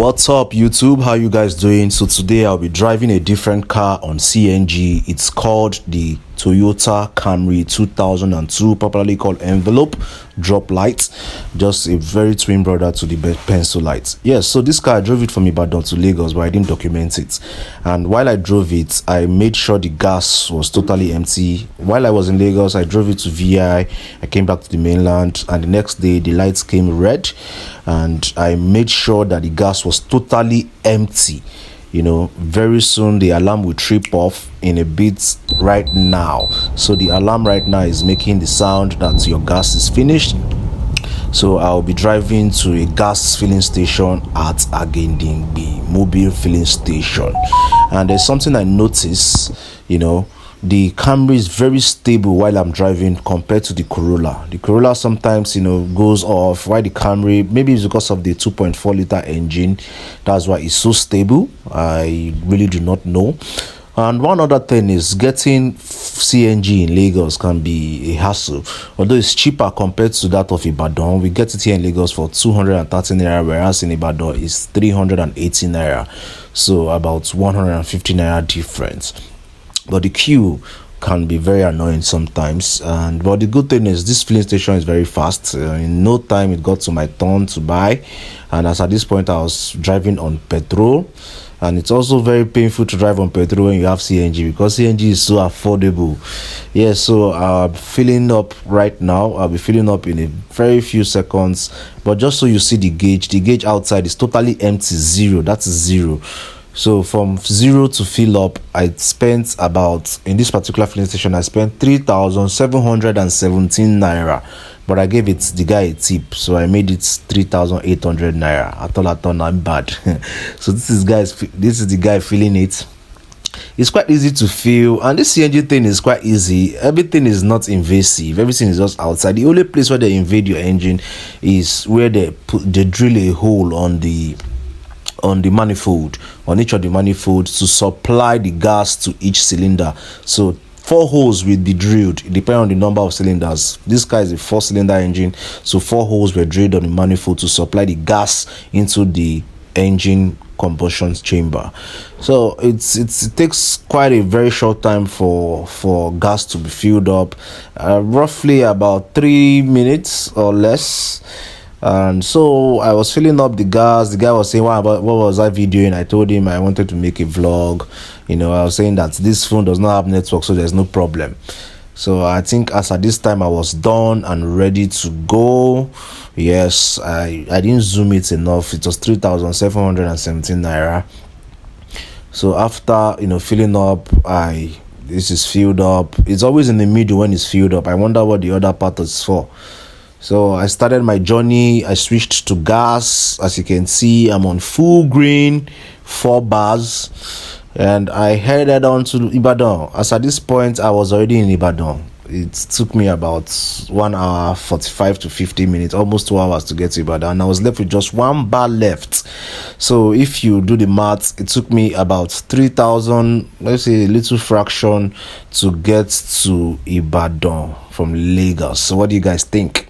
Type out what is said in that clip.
What's up YouTube, how you guys doing? So today I'll be driving a different car on CNG. It's called the Toyota Camry 2002, popularly called envelope drop light, just a very twin brother to the pencil light. Yes, so this car, I drove it from Ibadan to Lagos, but I didn't document it. And while I drove it, I made sure the gas was totally empty. While I was in Lagos, I drove it to VI. I came back to the mainland, and the next day the lights came red, and I made sure that the gas was totally empty. You know, very soon the alarm will trip off in a bit right now. So the alarm right now is making the sound that your gas is finished. So I'll be driving to a gas filling station at Agendingbi mobile filling station. And there's something I noticed, you know, the Camry is very stable while I'm driving compared to the Corolla. The Corolla sometimes, you know, goes off. Why the Camry? Maybe it's because of the 2.4 liter engine. That's why it's so stable. I really do not know. And one other thing is getting CNG in Lagos can be a hassle. Although it's cheaper compared to that of Ibadan. We get it here in Lagos for 230 naira, whereas in Ibadan it's 380 naira. So about 150 naira difference. But the queue can be very annoying sometimes. But the good thing is this filling station is very fast. In no time it got to my turn to buy, and as at this point I was driving on petrol. And it's also very painful to drive on petrol when you have CNG, because CNG is so affordable. Yeah, so I'm filling up right now. I'll be filling up in a very few seconds. But just so you see the gauge outside is totally empty, zero. That's zero. So from zero to fill up, I spent about, in this particular filling station, I spent 3,717 naira. But I gave the guy a tip, so I made it 3,800 naira. I thought I'm bad. So this is the guy filling it. It's quite easy to fill, and this CNG thing is quite easy. Everything is not invasive. Everything is just outside. The only place where they invade your engine is where they drill a hole on the manifold, on each of the manifolds, to supply the gas to each cylinder. So 4 holes will be drilled depending on the number of cylinders. This car is a 4-cylinder engine, so 4 holes were drilled on the manifold to supply the gas into the engine combustion chamber. So it takes quite a very short time for gas to be filled up, roughly about 3 minutes or less. And so I was filling up the gas. The guy was saying, what was I videoing? I told him I wanted to make a vlog. You know, I was saying that this phone does not have network, so there's no problem. So I think as at this time I was done and ready to go. Yes, I didn't zoom it enough. It was 3,717 naira. So after, you know, filling up, this is filled up. It's always in the middle when it's filled up. I wonder what the other part is for. So I started my journey. I switched to gas. As you can see, I'm on full green, 4 bars, and I headed on to Ibadan. As at this point, I was already in Ibadan. It took me about 1 hour 45 to 50 minutes, almost 2 hours to get to Ibadan, and I was left with just 1 bar left. So if you do the maths, it took me about 3,000, let's say a little fraction, to get to Ibadan from Lagos. So what do you guys think?